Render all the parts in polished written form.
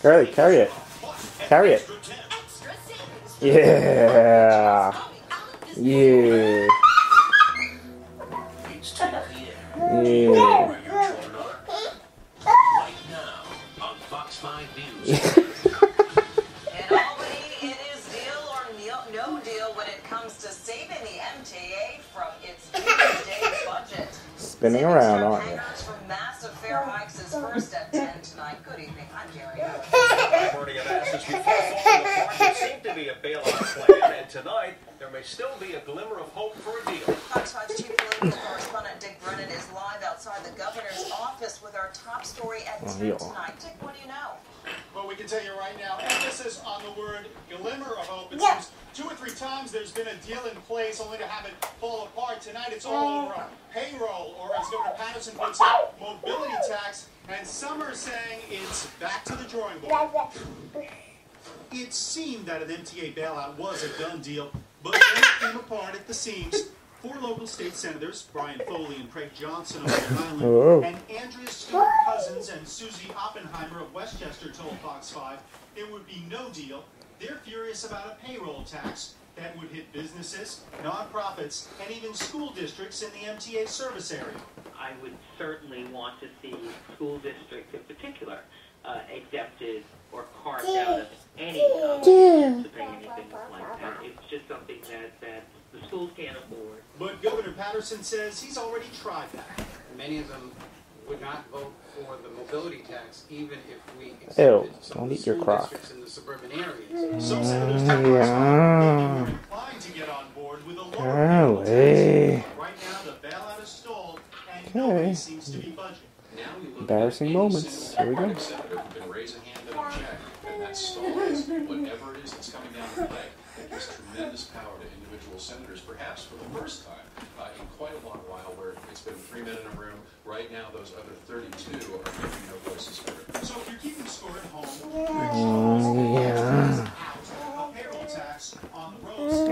Carry it. Carry it. Yeah. Yeah. Yeah. In Albany, it is deal or no deal when it comes to saving the MTA from its doomsday budget. Spinning around, aren't you? From massive fare hikes is first at 10 tonight. Good evening, I'm Gary. Already have asked us before falling apart. There seemed to be a bailout plan, and tonight there may still be a glimmer of hope for a deal. Fox 5's chief political correspondent Dick Brennan is live outside the governor's office with our top story at 10 tonight. Dick, what do you know? Well, we can tell you right now, emphasis on the word glimmer of hope. It seems 2 or 3 times there's been a deal in place only to have it fall apart. Tonight it's all over payroll, or as Governor Patterson puts it, mobility tax. And some are saying it's back to the drawing board. It seemed that an MTA bailout was a done deal, but then it came apart at the seams. 4 local state senators, Brian Foley and Craig Johnson of Long Island, and Andrea Stewart Cousins and Susie Oppenheimer of Westchester told Fox 5 it would be no deal. They're furious about a payroll tax that would hit businesses, nonprofits, and even school districts in the MTA service area. I would certainly want to see school districts in particular exempted or carved out of any to pay anything like that. It's just something that the schools can't afford. But Governor Patterson says he's already tried that. Many of them would not vote for the mobility tax even if we accepted some of the school districts in the suburban areas. Some senators may be more inclined to get on board with a lower tax. Right now the bailout is stalled and nobody seems to be budging. Embarrassing moments. Here we go. Senator can raise a hand and object, and that stalls whatever it is that's coming down the pike. It gives tremendous power to individual senators, perhaps for the first time in quite a long while, where it's been 3 men in a room. Right now, those other 32 are making no voices heard. So if you're keeping score at home, Yeah. a payroll tax on the roads.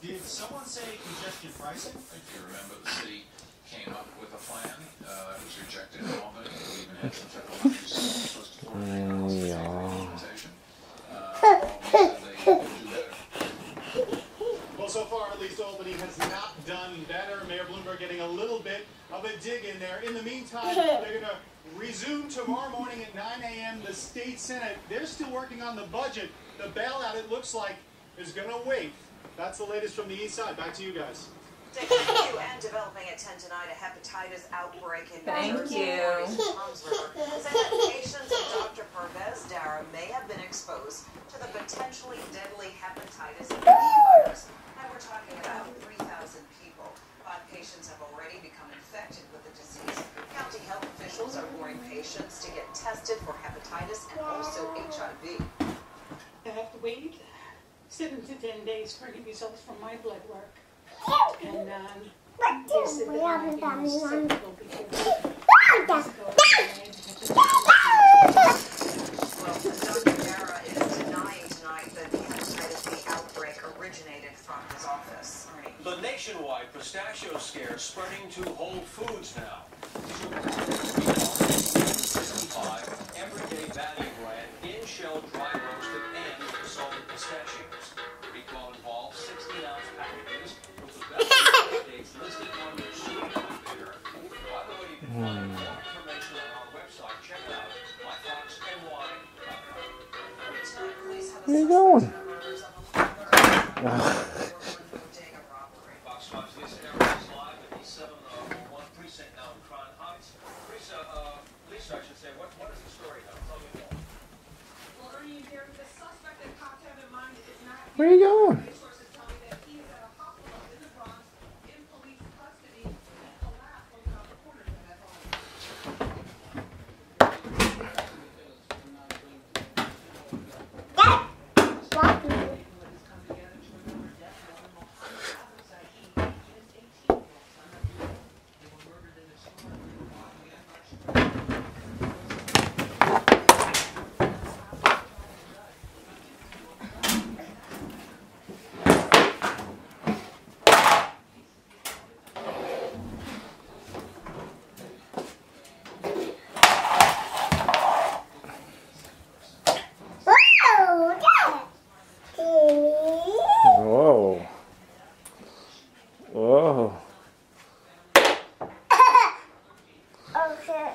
Did someone say congestion pricing? If you remember, the city came up with a plan that was rejected in Albany. We even had some federal money close to $4 million implementation. Well, so far, at least Albany has not done better. Mayor Bloomberg getting a little bit of a dig in there. In the meantime, they're going to resume tomorrow morning at 9 a.m. The state senate. They're still working on the budget. The bailout, it looks like, is going to wait. That's the latest from the east side. Back to you guys. Thank you. And developing at 10 tonight, a hepatitis outbreak in New Jersey. Patients of Dr. Pervez Dara may have been exposed to the potentially deadly hepatitis B virus. And we're talking about 3,000 people. 5 patients have already become infected with the disease. County health officials are warning patients to get tested for hepatitis and also HIV. I have to wait 7 to 10 days for any results from my blood work. And they said that I might be susceptible because Dr. Dara is denying tonight that the hepatitis B outbreak originated from his office. The nationwide pistachio scare spreading to Whole Foods now. 65 everyday value brand in-shell dry roasted and salted pistachios. Recall involves 16-ounce packages with the best dates listed on their sweet beer. By the way, you can find more information on our website. Check out myfoxny.com. Where are you going? Fox 5's Lisa Evans is live at the 701 precinct now in Crown Heights. Lisa, I should say, what is the story now? Tell me more. Well, Ernie, the suspect that cops have in mind is not. Where are you going? Sources tell me that he is at a hospital in the Bronx in police custody and collapsed looking out the corner of that home. Okay.